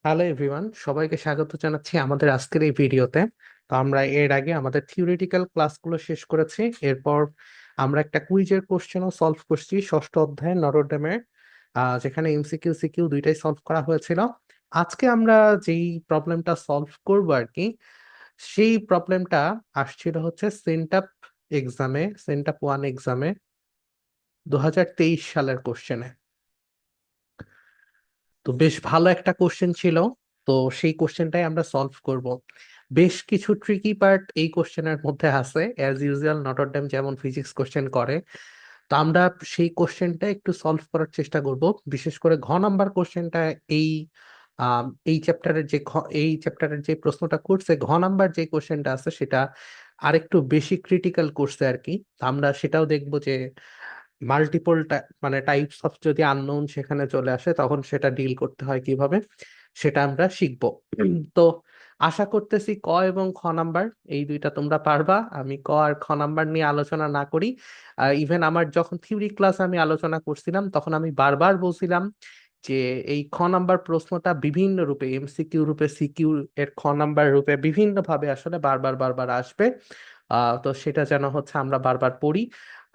Hello everyone, সবাইকে স্বাগত জানাচ্ছি আমাদের আজকের এই ভিডিওতে। তো আমরা এর আগে আমাদের থিওরিটিক্যাল ক্লাসগুলো শেষ করেছি। এরপর আমরা একটা কুইজের কোশ্চেনও সলভ করছি ষষ্ঠ অধ্যায় নটরডেমের, যেখানে এমসিকিউ সিকিউ দুইটাই সলভ করা হয়েছিল। আজকে আমরা যেই প্রবলেমটা সলভ করব আর কি, সেই প্রবলেমটা আসছিল হচ্ছে সেন্টাপ এক্সামে, সেন্টাপ 1 এক্সামে 2023 সালের কোশ্চেনে। তো বেশ ভালো একটা কোশ্চেন ছিল। তো সেই কোশ্চেনটাই আমরা সলভ করব। বেশ কিছু ট্রিকি পার্ট এই কোশ্চেনের মধ্যে আছে, অ্যাজ ইউজুয়াল নটরডেম যেমন ফিজিক্স কোশ্চেন করে। তো আমরা সেই কোশ্চেনটা একটু সলভ করার চেষ্টা করব। বিশেষ করে ঘ নাম্বার কোশ্চেনটা এই এই চ্যাপ্টারের এই চ্যাপ্টারের যে প্রশ্নটা করছে, ঘ নাম্বার যে কোশ্চেনটা আছে সেটা আরেকটু বেশি ক্রিটিক্যাল করছে আর কি। তো আমরা সেটাও দেখবো যে মাল্টিপল মানে টাইপস অফ যদি আননোন সেখানে চলে আসে তখন সেটা ডিল করতে হয় কিভাবে, সেটা আমরা শিখবো। তো আশা করতেছি ক এবং খ নাম্বার এই দুইটা তোমরা পারবা। আমি ক আর খ নাম্বার নিয়ে আলোচনা না করি। ইভেন আমার যখন থিওরি ক্লাস আমি আলোচনা করছিলাম তখন আমি বারবার বলছিলাম যে এই খ নাম্বার প্রশ্নটা বিভিন্ন রূপে, এমসিকিউ রূপে, সিকিউ এর খ নাম্বার রূপে বিভিন্ন ভাবে আসলে বারবার বারবার আসবে। তো সেটা যেন হচ্ছে আমরা বারবার পড়ি।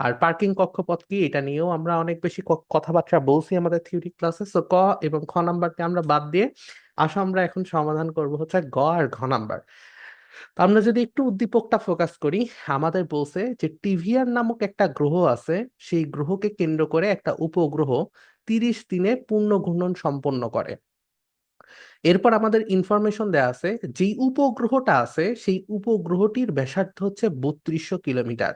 আর পার্কিং কক্ষপথ কি, এটা নিয়েও আমরা অনেক বেশি কথাবার্তা বলছি আমাদের থিওরি ক্লাসে। তো ক এবং খ নাম্বারকে আমরা বাদ দিয়ে আসো আমরা এখন সমাধান করব হচ্ছে গ আর ঘ নাম্বার। তো আমরা যদি একটু উদ্দীপকটা ফোকাস করি, আমাদের বলছে যে টিভিয়ার নামক একটা গ্রহ আছে, সেই গ্রহকে কেন্দ্র করে একটা উপগ্রহ 30 দিনে পূর্ণ ঘূর্ণন সম্পন্ন করে। এরপর আমাদের ইনফরমেশন দেয়া আছে যেই উপগ্রহটা আছে সেই উপগ্রহটির ব্যাসার্ধ হচ্ছে 3200 কিলোমিটার।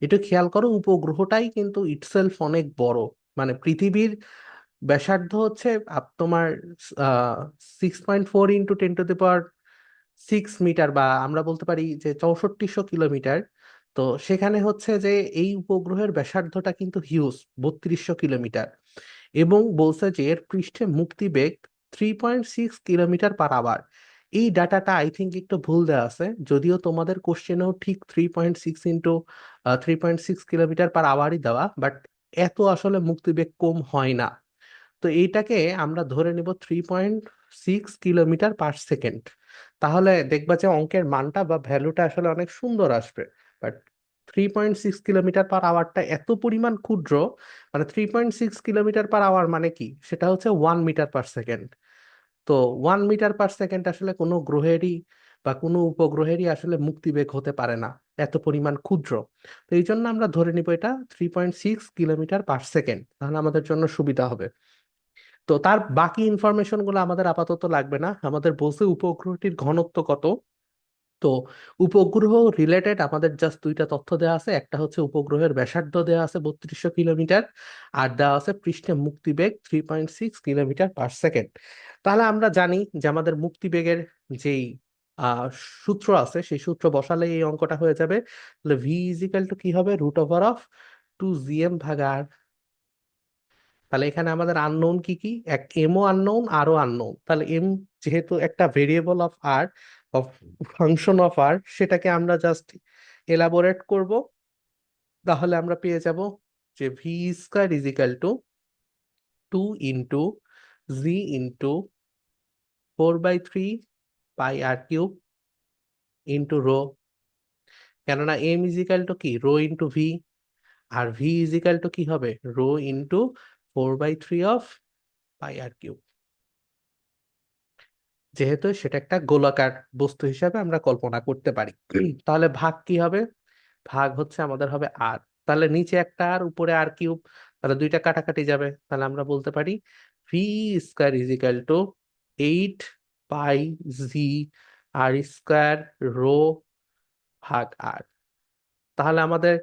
এটা খেয়াল করো, উপগ্রহটাই কিন্তু ইটসেলফ অনেক বড়। মানে পৃথিবীর ব্যাসার্ধ হচ্ছে তোমার 6.4 × 10⁻6 মিটার, বা আমরা বলতে পারি যে 6400 কিলোমিটার। তো সেখানে হচ্ছে যে এই উপগ্রহের ব্যাসার্ধটা কিন্তু হিউজ, 3200 কিলোমিটার। এবং বলছে যে এর পৃষ্ঠে মুক্তিবেগ 3.6 কিলোমিটার পার আওয়ার। এই ডাটাটা আই থিঙ্ক একটু ভুল দেওয়া আছে, যদিও তোমাদের কোশ্চেনেও ঠিক 3.6 × 3.6 কিলোমিটার পার আওয়ারই দেওয়া, বাট এত আসলে মুক্তিবেগ কম হয় না। তো এইটাকে আমরা ধরে নিব 3.6 কিলোমিটার পার সেকেন্ড। তাহলে দেখবা যে অঙ্কের মানটা বা ভ্যালুটা আসলে অনেক সুন্দর আসবে। বাট 3.6 কিলোমিটার পার আওয়ারটা এত পরিমাণ ক্ষুদ্র। মানে 3.6 কিলোমিটার পার আওয়ার মানে কি, সেটা হচ্ছে 1 মিটার পার সেকেন্ড। তো 1 মিটার পার সেকেন্ড আসলে কোনো গ্রহেরই বা কোনো উপগ্রহেরই আসলে মুক্তিবেগ হতে পারে না, এত পরিমাণ ক্ষুদ্র। তো এই জন্য আমরা ধরে নিব এটা 3.6 কিলোমিটার পার সেকেন্ড, তাহলে আমাদের জন্য সুবিধা হবে। তো তার বাকি ইনফরমেশন গুলো আমাদের আপাতত লাগবে না, আমাদের বলছে উপগ্রহটির ঘনত্ব কত। তো উপগ্রহ রিলেটেড আমাদের জাস্ট দুইটা তথ্য দেওয়া আছে, একটা হচ্ছে উপগ্রহের ব্যাসার্ধ দেওয়া আছে 3200 কিলোমিটার, আর দেওয়া আছে পৃষ্ঠে মুক্তিবেগ 3.6 কিলোমিটার পার সেকেন্ড। তাহলে আমরা জানি যে আমাদের মুক্তিবেগের যেই আহ সূত্র আছে সেই সূত্র বসালে এই অঙ্কটা হয়ে যাবে। তাহলে ভি ইজিক্যাল টু কি হবে, √2gm/r। তাহলে এখানে আমাদের আননোন কি কি, এক এমও আননোন আরও আননোন। তাহলে এম যেহেতু একটা variable of R, of function of R, সেটাকে আমরা জাস্ট এলাবোরেট করব। তাহলে আমরা পেয়ে যাব যে v²2 × 4/3 πr³ কেননা এম ইজিক্যাল টু কি, ρ × ভি। আর ভি ইজিক্যাল টু কি হবে, ρ × 4/3 অফ πr³। যেহেতু সেটা একটা গোলাকার বস্তু হিসাবে আমরা কল্পনা করতে পারি। তাহলে ভাগ কি হবে, ভাগ হচ্ছে আমাদের হবে আর। তাহলে নিচে একটা আর উপরে r³, তাহলে দুইটা কাটাকাটি যাবে। তাহলে আমরা বলতে পারি v²ℏ/r²ρ/r। তাহলে আমাদের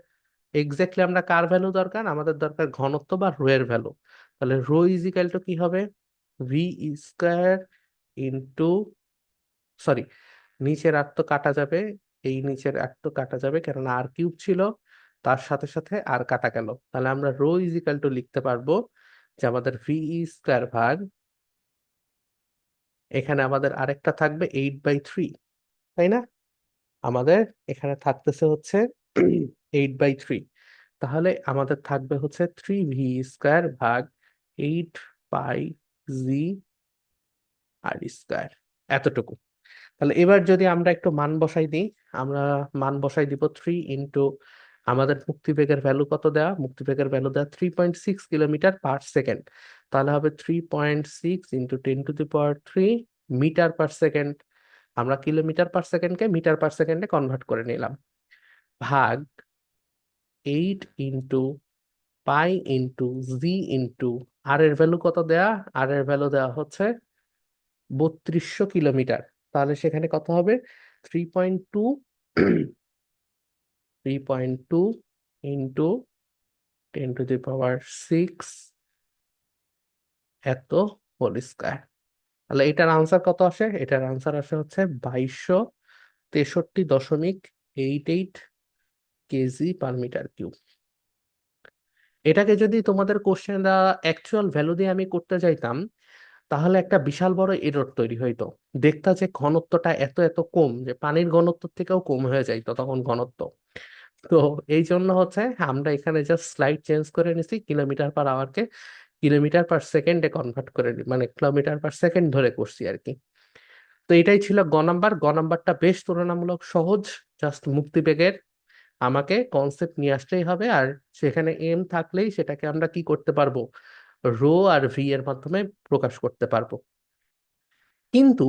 এক্স্যাক্টলি আমরা কার ভ্যালু দরকার, আমাদের দরকার ঘনত্ব বা রো এর ভ্যালু। তাহলে ρ কি হবে, v², সরি, নিচের আর তো কাটা যাবে, এই নিচের আর তো কাটা যাবে কেননা r³ ছিল, তার সাথে সাথে আর কাটা গেল। তাহলে আমরা ρ লিখতে পারবো যে আমাদের v² ভাগ, এখানে আমাদের আরেকটা থাকবে 8/3, তাই না? আমাদের এখানে থাকতেছে হচ্ছে 8/3। তাহলে আমাদের থাকবে হচ্ছে 3v² ভাগ 8πg r², এতটুকু। তাহলে এবার যদি আমরা একটু মান বসাই দিই, আমরা মান বসাই দিব 3 আমাদের মুক্তিবেগের ভ্যালু কত দেওয়া, মুক্তিবেগের ভ্যালু দেওয়া 3.6 কিলোমিটার পার সেকেন্ড। তাহলে হবে 3.6 × 10⁻³ মিটার পার সেকেন্ড। আমরা কিলোমিটার পার সেকেন্ডকে মিটার পার সেকেন্ডে কনভার্ট করে নিলাম, ভাগ 8 × π × g আর এর ভ্যালু কত দেয়া, আর এর ভ্যালু দেওয়া হচ্ছে 3200 কিলোমিটার। তাহলে সেখানে কত হবে, 3.2 3.2 ইন্টু 10⁻⁶ এত হোল²। তাহলে এটার আনসার কত আসে, এটার আনসার আসে হচ্ছে 2263.88 kg/m³। এটাকে যদি তোমাদের কোশ্চেন দেওয়া অ্যাকচুয়াল ভ্যালু দিয়ে আমি করতে চাইতাম, তাহলে একটা বিশাল বড় এরর তৈরি হইতো। দেখতা যে ঘনত্বটা এত এত কম যে পানির ঘনত্ব থেকেও কম হয়ে যাইতো তখন ঘনত্ব। তো এই জন্য হচ্ছে আমরা এখানে জাস্ট স্লাইড চেঞ্জ করে নিছি, কিলোমিটার/আওয়ারকে কিলোমিটার পার সেকেন্ডে কনভার্ট করে মানে কিলোমিটার পার সেকেন্ড ধরে করছি আর কি। তো এটাই ছিল গ নাম্বার। গ নাম্বারটা বেশ তুলনামূলক সহজ, জাস্ট মুক্তিবেগের আমাকে কনসেপ্ট নিয়ে আসলেই হবে, আর সেখানে এম থাকলেই সেটাকে আমরা কি করতে পারবো, রো আর ভি এর মাধ্যমে প্রকাশ করতে পারবো। কিন্তু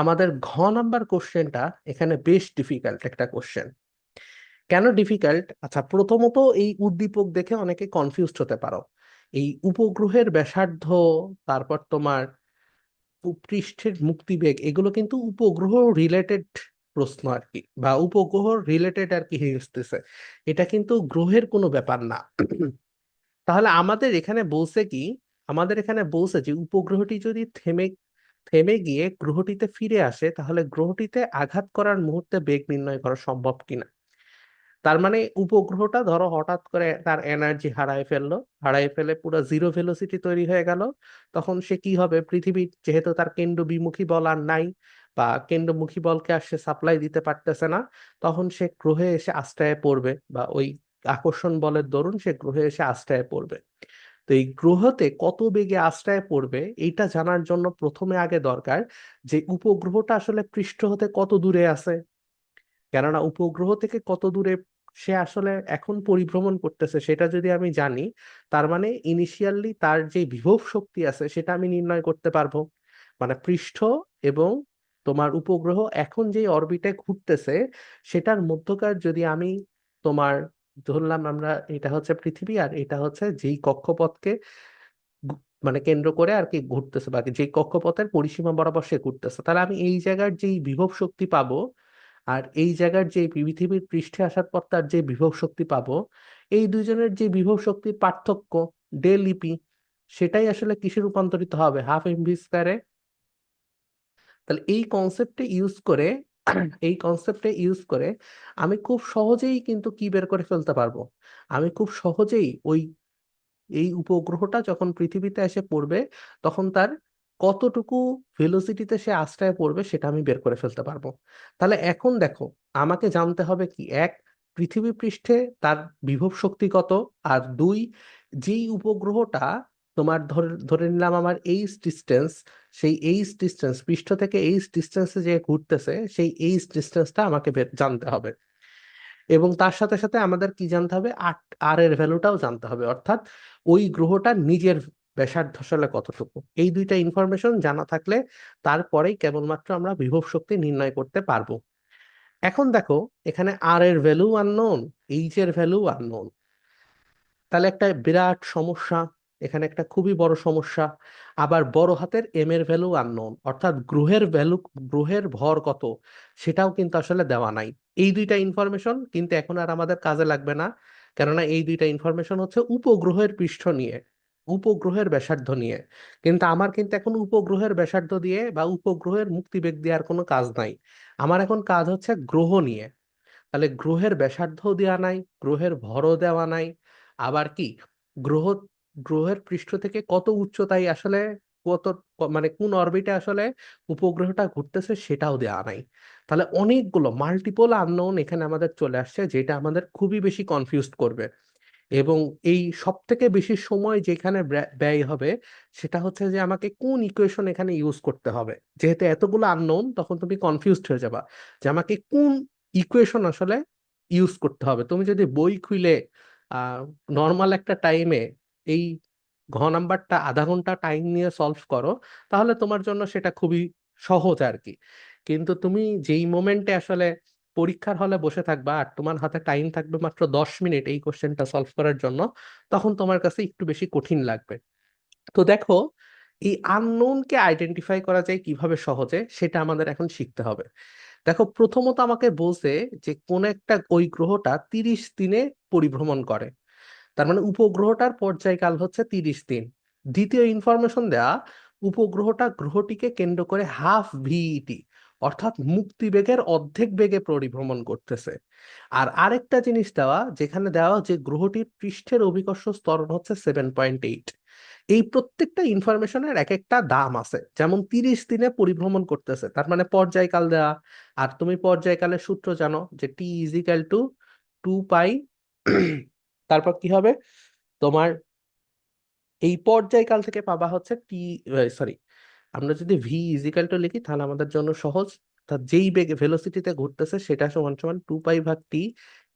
আমাদের ঘ নাম্বার কোশ্চেনটা এখানে বেশ ডিফিকাল্ট একটা কোশ্চেন। কেন ডিফিকাল্ট? আচ্ছা, প্রথমত এই উদ্দীপক দেখে অনেকে কনফিউজড হতে পারো। এই উপগ্রহের ব্যাসার্ধ, তারপর তোমার পৃষ্ঠের মুক্তিবেগ, এগুলো কিন্তু উপগ্রহ রিলেটেড প্রশ্ন আর কি, বা উপগ্রহ রিলেটেড আর কি আসতেছে। এটা কিন্তু গ্রহের কোনো ব্যাপার না। তাহলে আমাদের এখানে বলছে কি, আমাদের এখানে বলছে যে উপগ্রহটি যদি থেমে থেমে গিয়ে গ্রহটিতে ফিরে আসে, তাহলে গ্রহটিতে আঘাত করার মুহূর্তে বেগ নির্ণয় করা সম্ভব কিনা। তার মানে উপগ্রহটা ধরো হঠাৎ করে তার এনার্জি হারায় ফেললো, হারায় ফেলে পুরো জিরো ভেলোসিটি তৈরি হয়ে গেল। তখন সে কি হবে, পৃথিবীর যেহেতু তার কেন্দ্র বিমুখী বল আর নাই, বা কেন্দ্রমুখী বলকে আর সে সাপ্লাই দিতে পারতেছে না, তখন সে গ্রহে এসে আশ্রয়ে পড়বে, বা ওই আকর্ষণ বলের দরুন সে গ্রহে এসে আশ্রয়ে পড়বে। তো এই গ্রহতে কত বেগে আশ্রয়ে পড়বে এইটা জানার জন্য প্রথমে আগে দরকার যে উপগ্রহটা আসলে পৃষ্ঠ হতে কত দূরে আছে। কেননা উপগ্রহ থেকে কত দূরে সে আসলে এখন পরিভ্রমণ করতেছে সেটা যদি আমি জানি, তার মানে ইনিশিয়ালি তার যে বিভব শক্তি আছে সেটা আমি নির্ণয় করতে পারবো। মানে পৃষ্ঠ এবং তোমার উপগ্রহ এখন যে অরবিটে ঘুরতেছে, সেটার মধ্যকার যদি আমি তোমার ধরলাম, আমরা এটা হচ্ছে পৃথিবী আর এটা হচ্ছে যেই কক্ষপথকে মানে কেন্দ্র করে আর কি ঘুরতেছে, বা যে কক্ষপথের পরিসীমা বরাবর সে ঘুরতেছে, তাহলে আমি এই জায়গার যেই বিভব শক্তি পাবো, আর এই জায়গার যে পৃথিবীর পৃষ্ঠে আসার পর তার যে বিভব শক্তি পাবো, এই দুইজনের যে বিভব শক্তির পার্থক্য, ডেল ইপি, সেটাই আসলে কিসে রূপান্তরিত হবে, ½ mv²। তাহলে এই কনসেপ্টে ইউজ করে এই কনসেপ্টে ইউজ করে আমি খুব সহজেই কিন্তু কি বের করে ফেলতে পারবো, আমি খুব সহজেই ওই এই উপগ্রহটা যখন পৃথিবীতে এসে পড়বে, তখন তার কতটুকু ভেলোসিটিতে সে আশ্রয় পড়বে সেটা আমি বের করে ফেলতে পারবো। তাহলে এখন দেখো, আমাকে জানতে হবে কি, এক, পৃথিবী পৃষ্ঠে তার বিভব শক্তি কত, আর দুই, যেই উপগ্রহটা তোমার ধরে ধরে নিলাম আমার এইচ ডিস্টেন্স, সেই এইচ ডিস্টেন্স পৃষ্ঠ থেকে এইচ ডিস্টেন্সে যে ঘুরতেছে, সেই এইচ ডিস্টেন্সটা আমাকে জানতে হবে। এবং তার সাথে সাথে আমাদের কি জানতে হবে, আর এর ভ্যালুটাও জানতে হবে, অর্থাৎ ওই গ্রহটার নিজের ব্যাসার্ধ আসলে কতটুকু। এই দুইটা ইনফরমেশন জানা থাকলে তারপরেই কেবলমাত্র আমরা বিভব শক্তি নির্ণয় করতে পারবো। এখন দেখো, এখানে আর এর ভ্যালু আননোন, এইচ এর ভ্যালু আননোন, তাহলে একটা বিরাট সমস্যা, এখানে একটা খুবই বড় সমস্যা। আবার বড় হাতের এম এর ভ্যালু আননোন, অর্থাৎ গ্রহের ভ্যালু, গ্রহের ভর কত সেটাও কিন্তু আসলে দেওয়া নাই। এই দুইটা ইনফরমেশন কিন্তু এখন আর আমাদের কাজে লাগবে না, কেননা এই দুইটা ইনফরমেশন হচ্ছে উপগ্রহের পৃষ্ঠ নিয়ে, উপগ্রহের ব্যাসার্ধ নিয়ে। কিন্তু আমার কিন্তু এখন উপগ্রহের ব্যাসার্ধ দিয়ে বা উপগ্রহের মুক্তিবেগ দেওয়ার কোনো কাজ নাই। আমার এখন কাজ হচ্ছে গ্রহ নিয়ে। তাহলে গ্রহের ব্যাসার্ধ দেওয়া নাই, গ্রহের ভরও দেওয়া নাই, আবার কি গ্রহ, গ্রহের পৃষ্ঠ থেকে কত উচ্চতায় আসলে কত মানে কোন অরবিটে আসলে উপগ্রহটা ঘুরতেছে সেটাও দেওয়া নাই। তাহলে অনেকগুলো মাল্টিপল আননোন এখানে আমাদের চলে আসছে, যেটা আমাদের খুবই বেশি কনফিউজড করবে। এবং এই সব থেকে বেশি সময় যেখানে ব্যয় হবে সেটা হচ্ছে যে আমাকে কোন ইকুয়েশন এখানে ইউজ করতে হবে। যেহেতু এতগুলো আননোন, তখন তুমি কনফিউজড হয়ে যাবা যে আমাকে কোন ইকুয়েশন আসলে ইউজ করতে হবে। তুমি যদি বই খুলে নর্মাল একটা টাইমে এই নাম্বারটা আধা ঘন্টা টাইম নিয়ে সলভ করো, তাহলে তোমার জন্য সেটা খুবই সহজ আর কি। কিন্তু তুমি যেই মোমেন্টে আসলে পরীক্ষার হলে বসে থাকবা আর তোমার হাতে টাইম থাকবে মাত্র 10 মিনিট এই কোশ্চেনটা সলভ করার জন্য, তখন তোমার কাছে একটু বেশি কঠিন লাগবে। তো দেখো, এই আননোনকে আইডেন্টিফাই করা যায় কিভাবে সহজে, সেটা আমাদের এখন শিখতে হবে। দেখো, প্রথমত আমাকে বলছে যে কোন একটা ওই গ্রহটা 30 দিনে পরিভ্রমণ করে, তার মানে উপগ্রহটার পর্যায়কাল হচ্ছে 30 দিন। দ্বিতীয় ইনফরমেশন দেয়া, উপগ্রহটা গ্রহটিকে কেন্দ্র করে হাফ ভিইটি অর্থাৎ মুক্তিবেগের অর্ধেক বেগে পরিভ্রমণ করতেছে। আর আরেকটা জিনিস দেওয়া, যেখানে দেওয়া যে গ্রহটির পৃষ্ঠের অভিকর্ষ ত্বরণ হচ্ছে 7.8। এই প্রত্যেকটা ইনফরমেশনের এক একটা দাম আছে। যেমন 30 দিনে পরিভ্রমণ করতেছে, তার মানে পর্যায়কাল দেওয়া। আর তুমি পর্যায়কালের সূত্র জানো যে টি ইজিক্যাল টু 2 পাই, তারপর কি হবে তোমার এই পর্যায়কাল থেকে পাবা হচ্ছে টি, সরি, আমরা যদি ভি ইজিক্যাল টু লিখি তাহলে আমাদের জন্য সহজ। অর্থাৎ যেই বেগে ভেলোসিটিতে ঘুরতেছে সেটা সমান সমান 2 পাই/টি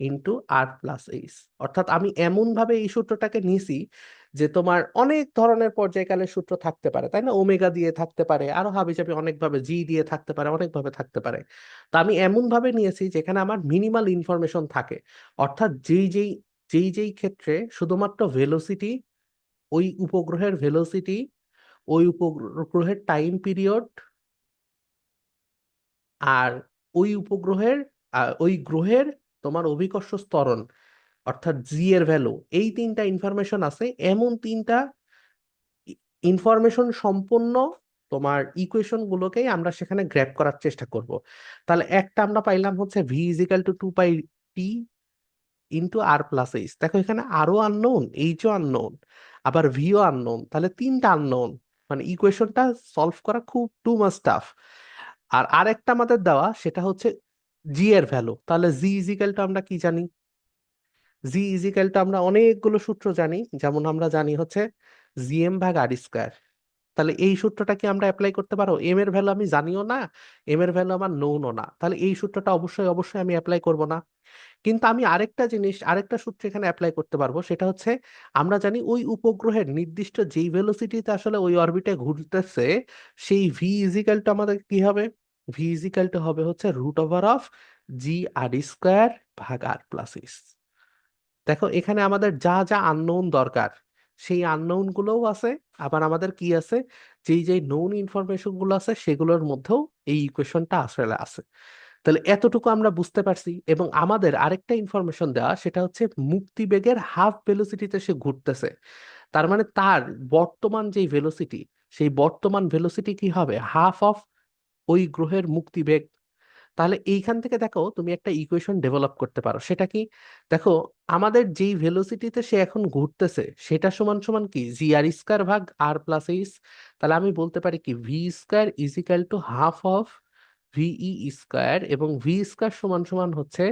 ইন্টু আর প্লাস এইচ। অর্থাৎ আমি এমন ভাবে এই সূত্রটাকে নিছি যে তোমার অনেক ধরনের পর্যায়কালের সূত্র থাকতে পারে, তাই না? ওমেগা দিয়ে থাকতে পারে, আরো হাবিজাবি অনেক ভাবে, জি দিয়ে থাকতে পারে, অনেক ভাবে থাকতে পারে। তো আমি এমন ভাবে নিয়েছি যেখানে আমার মিনিমাল ইনফরমেশন থাকে। অর্থাৎ যেই যেই ক্ষেত্রে শুধুমাত্র ভেলোসিটি, ওই উপগ্রহের ভেলোসিটি, ওই উপগ্রহের টাইম পিরিয়ড, আর ওই উপগ্রহের ওই গ্রহের তোমার অভিকর্ষ ত্বরণ অর্থাৎ জি এর ভ্যালু, এই তিনটা ইনফরমেশন আছে, এমন তিনটা ইনফরমেশন সম্পন্ন তোমার ইকুয়েশন গুলোকেই আমরা সেখানে গ্র্যাব করার চেষ্টা করব। তাহলে একটা আমরা পাইলাম হচ্ছে ভি ইজিক্যাল টু 2 পাই/টি ইন্টু আর প্লাস এইচ। দেখো, এখানে আরো আননোন, এইচও আননোন, আবার ভিও আননোন, তাহলে তিনটা আননোন। মানে ইকুয়েশনটা সলভ করা খুব টু মাচ টাফ। আর আরেকটা আমাদের দেওয়া, সেটা হচ্ছে জি এর ভ্যালু। তাহলে জি ইজিক্যাল টু আমরা কি জানি? জি ইজিক্যাল টু আমরা অনেকগুলো সূত্র জানি। যেমন আমরা জানি হচ্ছে জিএম/আর²। তাহলে এই সূত্রটা কি আমরা অ্যাপ্লাই করতে পারো? এম এর ভ্যালু আমি জানিও না, এম এর ভ্যালু আমার নোনও না, তাহলে এই সূত্রটা অবশ্যই অবশ্যই আমি অ্যাপ্লাই করব না। কিন্তু আমি আরেকটা জিনিস, আরেকটা সূত্র এখানে অ্যাপ্লাই করতে পারবো। সেটা হচ্ছে আমরা জানি ওই উপগ্রহের নির্দিষ্ট যেই ভেলোসিটিতে আসলে ওই অরবিটে ঘুরতেছে, সেই ভি ইজিক্যাল টু আমাদের কি হবে? ভি ইজিক্যাল টু হবে হচ্ছে √(g(r²)/r+s)। দেখো, এখানে আমাদের যা যা আননোন দরকার সেই আননোন গুলোও আছে, আবার আমাদের কি আছে, যেই যেই নোন ইনফরমেশন গুলো আছে সেগুলোর মধ্যেও এই ইকুয়েশনটা আসলে আছে। তাহলে এতটুকু আমরা বুঝতে পারছি। এবং আমাদের আরেকটা ইনফরমেশন দেওয়া, সেটা হচ্ছে মুক্তিবেগের হাফ ভেলোসিটিতে সে ঘুরতেছে। তার মানে তার বর্তমান যেই ভেলোসিটি, সেই বর্তমান ভেলোসিটি কি হবে? হাফ অফ ওই গ্রহের মুক্তিবেগ। তাহলে এইখান থেকে দেখো তুমি একটা ইকুয়েশন ডেভেলপ করতে পারো। সেটা কি? দেখো, আমাদের যেই ভেলোসিটিতে সে এখন ঘুরতেছে সেটা সমান সমান কি, জি আর² ভাগ আর প্লাস এইচ। তাহলে আমি বলতে পারি কি, ভি² ইজিক্যাল টু ½ অফ ভিই², এবং ভি² সমান সমান হচ্ছে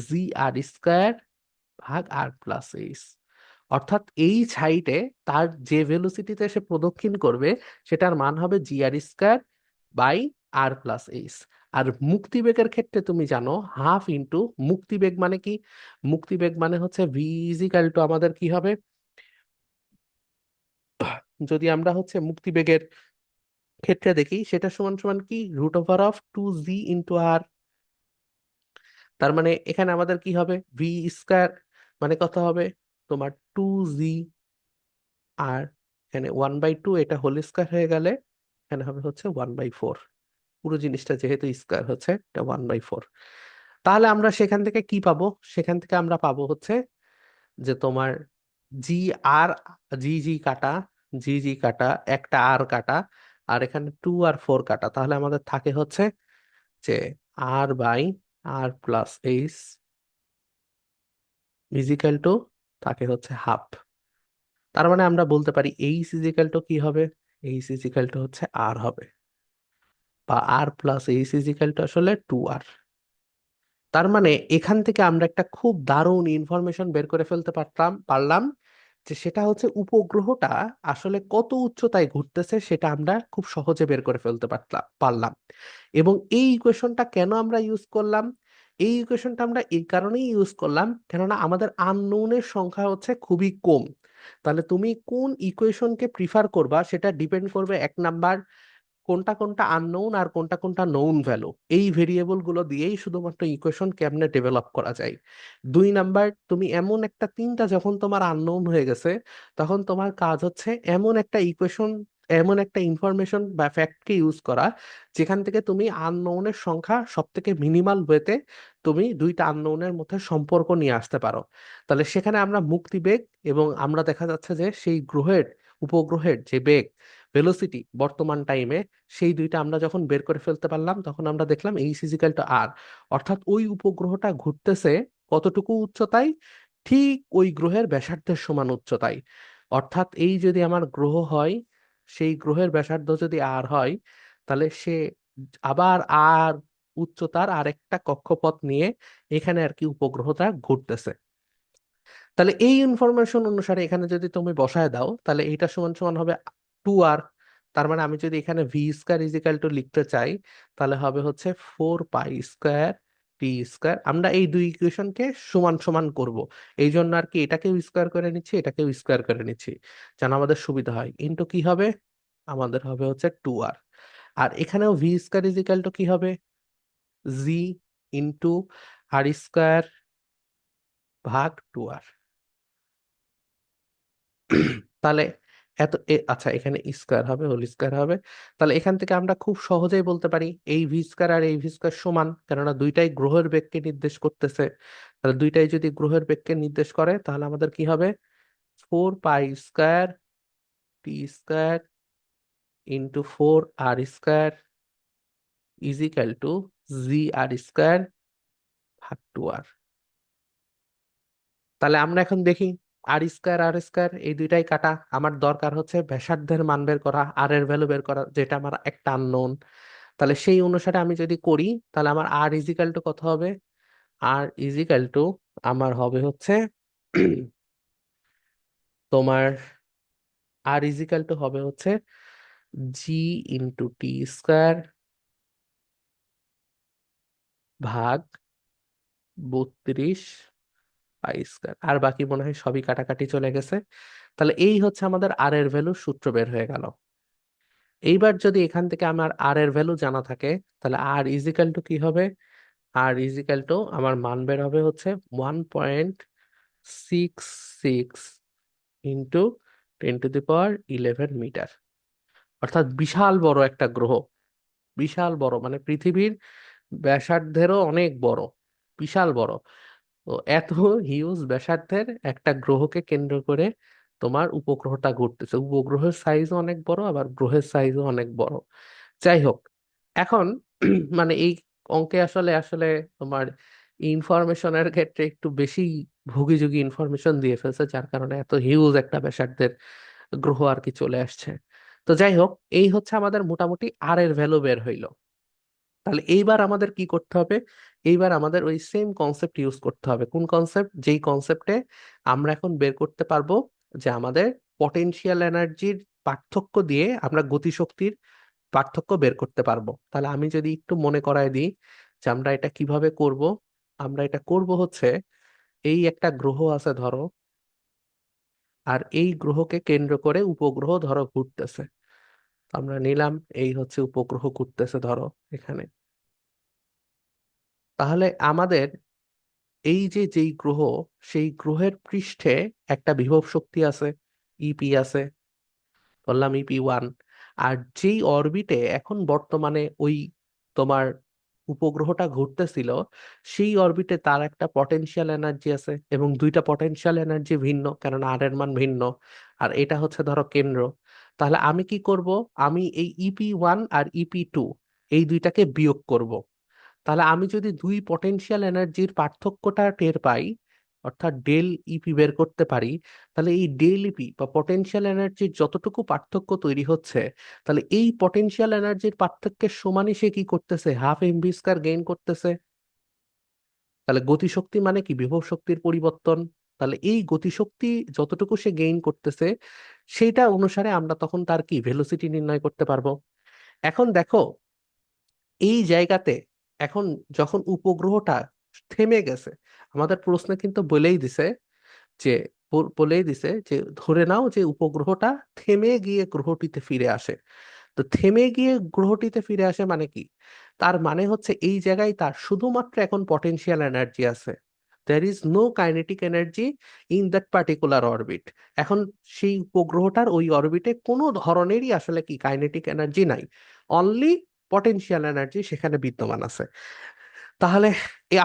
জি আর² ভাগ আর+এইচ। অর্থাৎ এই হাইটে তার যে ভেলোসিটিতে সে প্রদক্ষিণ করবে সেটার মান হবে জি আর² বাই আর+এইচ। আর মুক্তিবেগের ক্ষেত্রে তুমি জানো হাফ ইন্টু মুক্তিবেগ মানে কি? মুক্তিবেগ মানে হচ্ছে ভি ইজিক্যাল টু আমাদের কি হবে, যদি আমরা হচ্ছে মুক্তিবেগের ক্ষেত্রে দেখি, সেটা সমান সমান কি, √(2g(r)। তার মানে এখানে আমাদের কি হবে, ভি² মানে কত হবে তোমার 2g, আর এখানে 1/2, এটা হোল স্কয়ার হয়ে গেলে এখানে হবে হচ্ছে 1/4। পুরো জিনিসটা যেহেতু স্কয়ার হচ্ছে, এটা 1/4। তাহলে আমরা সেখান থেকে কি পাবো? সেখান থেকে আমরা পাবো হচ্ছে যে তোমার জি আর, জি জি কাটা, জি জি কাটা, একটা আর কাটা, আর এখানে 2 আর 4 কাটা। তাহলে আমাদের থাকে হচ্ছে যে r/r+h ইজিক্যাল টু থাকে হচ্ছে হাফ। তার মানে আমরা বলতে পারি এইচ ইজিক্যাল টু কি হবে? এইচ ইজিক্যাল টু হচ্ছে আর হবে, বা আর প্লাস এইচ ইজিক্যাল টু আসলে 2r। তার মানে এখান থেকে আমরা একটা খুব দারুণ ইনফরমেশন বের করে ফেলতে পারলাম যে সেটা হচ্ছে উপগ্রহটা আসলে কত উচ্চতায় ঘুরতেছে সেটা আমরা খুব সহজে বের করে ফেলতে পারলাম। এবং এই ইকুয়েশনটা কেন আমরা ইউজ করলাম? এই ইকুয়েশনটা আমরা এই কারণেই ইউজ করলাম কেননা আমাদের আননোনের সংখ্যা হচ্ছে খুবই কম। তাহলে তুমি কোন ইকুয়েশনকে প্রিফার করবা সেটা ডিপেন্ড করবে, এক নাম্বার, কোনটা কোনটা আননোন আর কোনটা কোনটা নোন ভ্যালু, এই ভেরিয়েবল গুলো দিয়েই শুধুমাত্র ইকুয়েশন কেমনে ডেভেলপ করা যায়। দুই নাম্বার, তুমি এমন একটা তিনটা যখন তোমার আননোন হয়ে গেছে তখন তোমার কাজ হচ্ছে এমন একটা ইকুয়েশন, এমন একটা ইনফরমেশন বা ফ্যাক্টকে ইউজ করা যেখান থেকে তুমি আননোনের সংখ্যা সব থেকে মিনিমাল ওয়েতে তুমি দুইটা আননোনের মধ্যে সম্পর্ক নিয়ে আসতে পারো। তাহলে সেখানে আমরা মুক্তি বেগ এবং আমরা দেখা যাচ্ছে যে সেই গ্রহের, উপগ্রহের যে বেগ, ভেলোসিটি বর্তমান টাইমে, সেই দুইটা আমরা যখন বের করে ফেলতে পারলাম তখন আমরা দেখলাম এইচ ইজিক্যাল টু আর, অর্থাৎ ওই উপগ্রহটা ঘুরতেছে কতটুকু উচ্চতায়, ঠিক ওই গ্রহের ব্যাসার্ধের সমান উচ্চতায়। অর্থাৎ এই যদি আমার গ্রহ হয়, সেই গ্রহের ব্যাসার্ধ যদি আর হয়, তাহলে সে আবার আর উচ্চতার আরেকটা কক্ষপথ নিয়ে এখানে আর কি উপগ্রহটা ঘুরতেছে। তাহলে এই ইনফরমেশন অনুসারে এখানে যদি তুমি বসায় দাও তাহলে এইটা সমান সমান হবে 2r। তার মানে আমি যদি এখানে ভি স্কয়ার ইজিক্যাল টু লিখতে চাই তাহলে হবে হচ্ছে 4 পাই স্কয়ার টি স্কয়ার। আমরা এই দুই ইকুয়েশনকে সমান সমান করব, এই জন্য আর কি এটাকেও স্কয়ার করে নিচ্ছি, এটাকেও স্কয়ার করে নিচ্ছি যেন আমাদের সুবিধা হয়। ইন্টু কি হবে, আমাদের হবে হচ্ছে 2r। আর এখানেও ভি স্কয়ার ইজিক্যাল টু কি হবে, জি ইন্টু আর স্কয়ার ভাগ 2r। তাহলে আচ্ছা, এখানে স্কয়ার হবে, হোল স্কয়ার হবে। তাহলে এখান থেকে আমরা খুব সহজেই বলতে পারি এই ভি স্কয়ার আর এই ভি স্কয়ার সমান, কেননা দুইটাই গ্রহের বেগকে নির্দেশ করতেছে। তাহলে দুইটাই যদি গ্রহের বেগকে নির্দেশ করে তাহলে আমাদের কি হবে, 4 পাই স্কয়ার টি স্কয়ার ইন্টু 4 আর স্কয়ার ইজিক্যাল টু জি আর স্কয়ার ভাগ 2r। তাহলে আমরা এখন দেখি আর স্কয়ার এই দুইটাই কাটা, আমার দরকার হচ্ছে ব্যাসার্ধের মান বের করা, আর এর ভ্যালু বের করা, যেটা আমার একটা আননোন। তাহলে সেই অনুসারে আমি যদি করি তাহলে আমার আর ইজিক্যাল টু কত হবে, আর ইজিক্যাল টু আমার হবে হচ্ছে তোমার আর ইজিক্যাল টু হবে হচ্ছে জি ইন্টু টি স্কয়ার ভাগ 32 পাই স্কয়ার। আর বাকি মনে হয় সবই কাটাকাটি চলে গেছে। তাহলে এই হচ্ছে আমাদের আর এর ভ্যালু, সূত্র বের হয়ে গেল। এইবার যদি এখান থেকে আমার আর এর ভ্যালু জানা থাকে তাহলে আর ইজিক্যাল টু কি হবে, আর ইজিক্যাল টু আমার মান বের হবে হচ্ছে 1.66 ইন্টু 10⁻11 মিটার। অর্থাৎ বিশাল বড় একটা গ্রহ, বিশাল বড় মানে পৃথিবীর ব্যাসার্ধেরও অনেক বড়, বিশাল বড়। তো এত হিউজ ব্যাসার্ধের একটা গ্রহকে কেন্দ্র করে তোমার উপগ্রহটা ঘুরতেছে। উপগ্রহের সাইজও অনেক বড়, আবার গ্রহের সাইজও অনেক বড়। যাই হোক, এখন মানে এই অঙ্কে আসলে আসলে তোমার ইনফরমেশনের ক্ষেত্রে একটু বেশি ভুগিযুগি ইনফরমেশন দিয়ে ফেলছে, যার কারণে এত হিউজ একটা ব্যাসার্ধের গ্রহ আর কি চলে আসছে। তো যাই হোক, এই হচ্ছে আমাদের মোটামুটি আর এর ভ্যালু বের হইলো। তাহলে এইবার আমাদের কি করতে হবে, এইবার আমাদের ওই সেম কনসেপ্ট ইউজ করতে হবে। কোন কনসেপ্ট? যেই কনসেপ্টে আমরা এখন বের করতে পারবো যে আমাদের পটেনশিয়াল এনার্জির পার্থক্য দিয়ে আমরা গতিশক্তির পার্থক্য বের করতে পারবো। তাহলে আমি যদি একটু মনে করায় দিই যে আমরা এটা কিভাবে করব। আমরা এটা করব হচ্ছে, এই একটা গ্রহ আছে ধরো, আর এই গ্রহকে কেন্দ্র করে উপগ্রহ ধরো ঘুরতেছে। আমরা নিলাম এই হচ্ছে উপগ্রহ ঘুরতেছে ধরো এখানে। তাহলে আমাদের এই যে যেই গ্রহ, সেই গ্রহের পৃষ্ঠে একটা বিভব শক্তি আছে, ইপি আছে, বললাম ইপি 1। আর যেই অরবিটে এখন বর্তমানে ওই তোমার উপগ্রহটা ঘুরতেছিল, সেই অরবিটে তার একটা পটেনশিয়াল এনার্জি আছে, এবং দুইটা পটেনশিয়াল এনার্জি ভিন্ন, কারণ আর এর মান ভিন্ন। আর এটা হচ্ছে ধরো কেন্দ্র। তাহলে আমি কি করব, আমি এই ইপি 1 আর ইপি 2 এই দুইটাকে বিয়োগ করব। তাহলে আমি যদি দুই পটেনশিয়াল এনার্জির পার্থক্যটা টের পাই, অর্থাৎ ডেল ইপি বের করতে পারি, তাহলে এই ডেল ইপি বা পটেনশিয়াল এনার্জির যতটুকু পার্থক্য তৈরি হচ্ছে, তাহলে এই পটেনশিয়াল এনার্জির পার্থক্যের সমানই সে কি করতেছে, হাফ এমভি স্কয়ার গেইন করতেছে। তাহলে গতিশক্তি মানে কি? বিভব শক্তির পরিবর্তন। তাহলে এই গতিশক্তি যতটুকু সে গেইন করতেছে সেইটা অনুসারে আমরা তখন তার কি ভেলোসিটি নির্ণয় করতে পারবো। এখন দেখো এই জায়গাতে, এখন যখন উপগ্রহটা থেমে গেছে, আমাদের প্রশ্নে কিন্তু যে বলেই দিছে যে ধরে নাও যে উপগ্রহটা থেমে গিয়ে গ্রহটিতে ফিরে আসে। তো থেমে গিয়ে গ্রহটিতে ফিরে আসে মানে কি? তার মানে হচ্ছে এই জায়গায় তার শুধুমাত্র এখন পটেনশিয়াল এনার্জি আছে। There is no kinetic energy in that particular orbit. এখন সেই উপগ্রহটার ওই অরবিটে কোনো ধরনেরই আসলে কি কাইনেটিক এনার্জি নাই, অনলি পটেনশিয়াল এনার্জি সেখানে বিদ্যমান আছে। তাহলে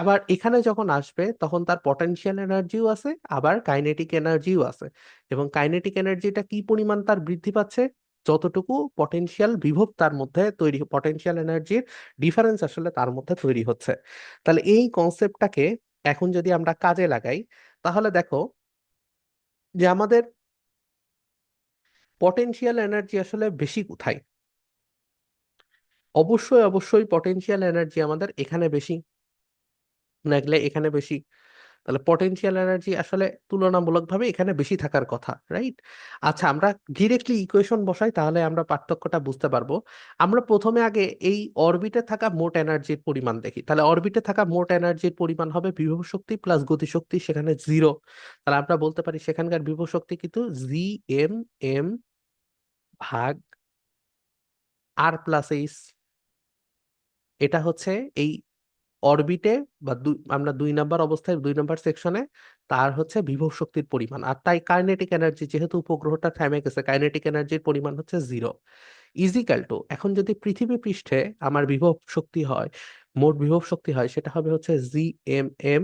আবার এখানে যখন আসবে তখন তার পটেনশিয়াল এনার্জিও আছে, আবার কাইনেটিক এনার্জিও আছে। এবং কাইনেটিক এনার্জিটা কি পরিমাণ তার বৃদ্ধি পাচ্ছে? যতটুকু পটেনশিয়াল বিভব তার মধ্যে তৈরি, পটেনশিয়াল এনার্জির ডিফারেন্স আসলে তার মধ্যে তৈরি হচ্ছে। তাহলে এই কনসেপ্টটাকে এখন যদি আমরা কাজে লাগাই, তাহলে দেখো যে আমাদের পটেনশিয়াল এনার্জি আসলে বেশি কোথায়? অবশ্যই অবশ্যই পটেনশিয়াল এনার্জি আমাদের এখানে বেশি, নাগলে এখানে বেশি। তাহলে পটেনশিয়াল এনার্জি আসলে তুলনামূলকভাবে এখানে বেশি থাকার কথা, রাইট? আচ্ছা, আমরা ডিরেক্টলি ইকুয়েশন বসাই, তাহলে আমরা পার্থক্যটা বুঝতে পারবো। আমরা প্রথমে আগে এই অরবিটে থাকা মোট এনার্জির পরিমাণ দেখি। তাহলে অরবিটে থাকা মোট এনার্জির পরিমাণ হবে বিভব শক্তি প্লাস গতিশক্তি, সেখানে জিরো। তাহলে আমরা বলতে পারি সেখানকার বিভব শক্তি কিন্তু Gm m ভাগ r+h। এটা হচ্ছে এই অরবিটে বা আমরা 2 নম্বর অবস্থায় 2 নম্বর সেকশনে তার হচ্ছে বিভব শক্তির পরিমাণ। আর তাই কাইনেটিক এনার্জি, যেহেতু উপগ্রহটা থেমে গেছে, কাইনেটিক এনার্জির পরিমাণ হচ্ছে জিরো। ইজিক্যাল টু, এখন যদি পৃথিবী পৃষ্ঠে আমার বিভব শক্তি হয়, মোট বিভব শক্তি হয়, সেটা হবে হচ্ছে Gm m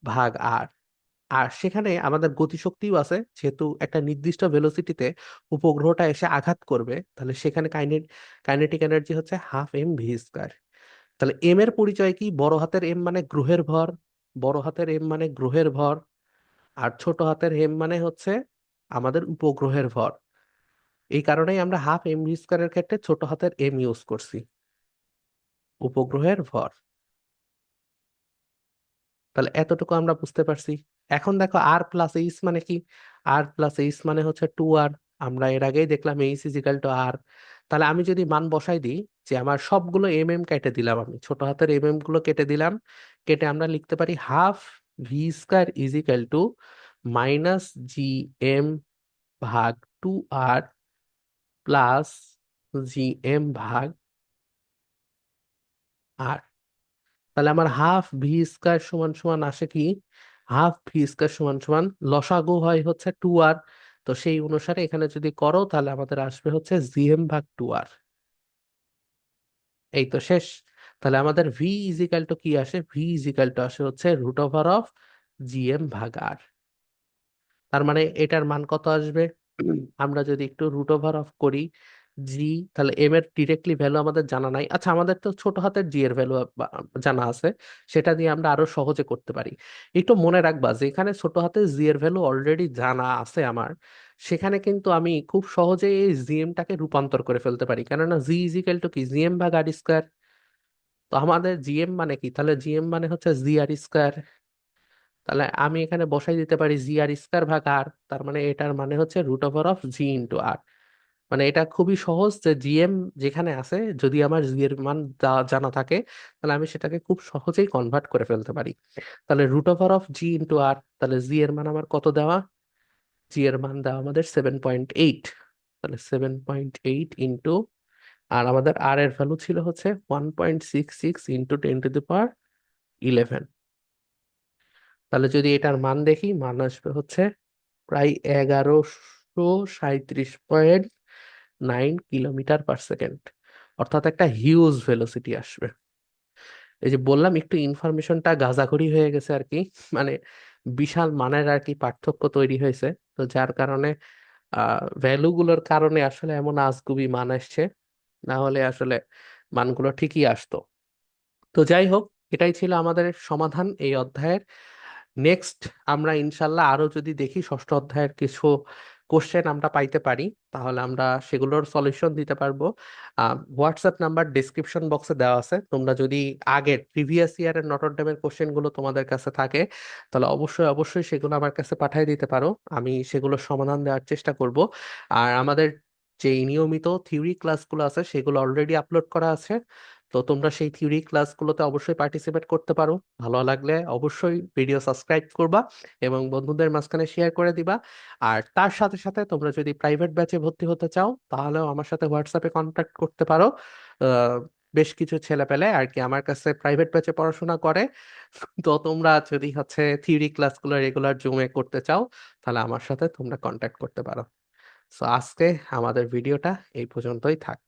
ভাগ আর। আর সেখানে আমাদের গতিশক্তিও আছে, যেহেতু একটা নির্দিষ্ট ভেলোসিটিতে উপগ্রহটা এসে আঘাত করবে, তাহলে সেখানে কাইনেটিক এনার্জি হচ্ছে 12mv²। তাহলে এম এর পরিচয় কি? বড় হাতের এম মানে গ্রহের ভর, বড় হাতের এম মানে গ্রহের ভর, আর ছোট হাতের এম মানে হচ্ছে আমাদের উপগ্রহের ভর। এই কারণেই আমরা 12mv² ক্ষেত্রে ছোট হাতের এম ইউজ করছি, উপগ্রহের ভর। তাহলে এতটুকু আমরা বুঝতে পারছি। এখন দেখো r+h মানে কি? r+h মানে হচ্ছে 2r। আমরা এর আগেই দেখলাম h = r। তাহলে আমি যদি মান বসাই দিই, যে আমার সবগুলো কেটে দিলাম, আমি ছোট হাতের গুলো কেটে দিলাম, কেটে আমরা লিখতে পারি 12v² = -gm/2r প্লাস gm/r। তাহলে আমার 12v² সমান সমান আসে কি? 12v² সমান সমান লসাগু হয় হচ্ছে 2r। তো সেই অনুসারে এখানে যদি করো তাহলে আমাদের আসবে হচ্ছে gm/2r। এই তো শেষ। তাহলে আমাদের v কি আসে? v আসে হচ্ছে √gm/r। তার মানে এটার মান কত আসবে? আমরা যদি একটু √অফ করি জি, তাহলে এম এর ডিরেক্টলি ভ্যালু আমাদের জানা নাই। আচ্ছা, আমাদের তো ছোট হাতের জি এর ভ্যালু জানা আছে, সেটা দিয়ে আমরা আরো সহজে করতে পারি। একটু মনে রাখবা যে এখানে ছোট হাতের জি এর ভ্যালু অলরেডি জানা আছে আমার, সেখানে কিন্তু আমি খুব সহজে এই জিএম টাকে রূপান্তর করে ফেলতে পারি, কেননা কি gm/r²। তো আমাদের জিএম মানে কি? তাহলে জিএম মানে হচ্ছে GR²। তাহলে আমি এখানে বসাই দিতে পারি GR²/r। তার মানে এটার মানে হচ্ছে √g × r। মানে এটা খুবই সহজ, যে জিএম যেখানে আছে, যদি আমার জি এর মান জানা থাকে, তাহলে আমি সেটাকে খুব সহজেই কনভার্ট করে ফেলতে পারি। তাহলে √g × r, তাহলে জি এর মান আমার কত দেওয়া? জি এর মান দেওয়া আমাদের 7.8। তাহলে 7.8 ইন্টু, আর আমাদের আর এর ভ্যালু ছিল হচ্ছে 1.66 ইন্টু 10⁻11। তাহলে যদি এটার মান দেখি, মান আসবে হচ্ছে প্রায় 1137.9 কিলোমিটার পার সেকেন্ড। অর্থাৎ একটা হিউজ ভেলোসিটি আসবে। এই যে বললাম একটু ইনফরমেশনটা গাঁজাখড়ি হয়ে গেছে আর কি, মানে বিশাল মানের আর কি পার্থক্য তৈরি হয়েছে। তো যার কারণে ভ্যালুগুলোর কারণে আসলে এমন আজগুবি মান আসছে, না হলে আসলে মানগুলো ঠিকই আসতো। তো যাই হোক, এটাই ছিল আমাদের সমাধান এই অধ্যায়ের। নেক্সট আমরা ইনশাল্লাহ আরো যদি দেখি ষষ্ঠ অধ্যায়ের কিছু কোশ্চেন আমরা পাইতে পারি, তাহলে আমরা সেগুলোর সলিউশন দিতে পারবো। হোয়াটসঅ্যাপ নাম্বার ডিসক্রিপশন বক্সে দেওয়া আছে। তোমরা যদি আগের প্রিভিয়াস ইয়ারের নটর ডেমের কোশ্চেনগুলো তোমাদের কাছে থাকে, তাহলে অবশ্যই অবশ্যই সেগুলো আমার কাছে পাঠিয়ে দিতে পারো। আমি সেগুলোর সমাধান দেওয়ার চেষ্টা করব। আর আমাদের যে নিয়মিত থিওরি ক্লাসগুলো আছে সেগুলো অলরেডি আপলোড করা আছে, তো তোমরা সেই থিওরি ক্লাসগুলোতে অবশ্যই পার্টিসিপেট করতে পারো। ভালো লাগলে অবশ্যই ভিডিও সাবস্ক্রাইব করবা এবং বন্ধুদের মাঝখানে শেয়ার করে দিবা। আর তার সাথে সাথে তোমরা যদি প্রাইভেট ব্যাচে ভর্তি হতে চাও, তাহলেও আমার সাথে হোয়াটসঅ্যাপে কন্ট্যাক্ট করতে পারো। আহ, বেশ কিছু ছেলে পেলে আর কি আমার কাছে প্রাইভেট ব্যাচে পড়াশোনা করে। তো তোমরা যদি হচ্ছে থিওরি ক্লাসগুলো রেগুলার জুমে করতে চাও, তাহলে আমার সাথে তোমরা কন্ট্যাক্ট করতে পারো। সো আজকে আমাদের ভিডিওটা এই পর্যন্তই থাক।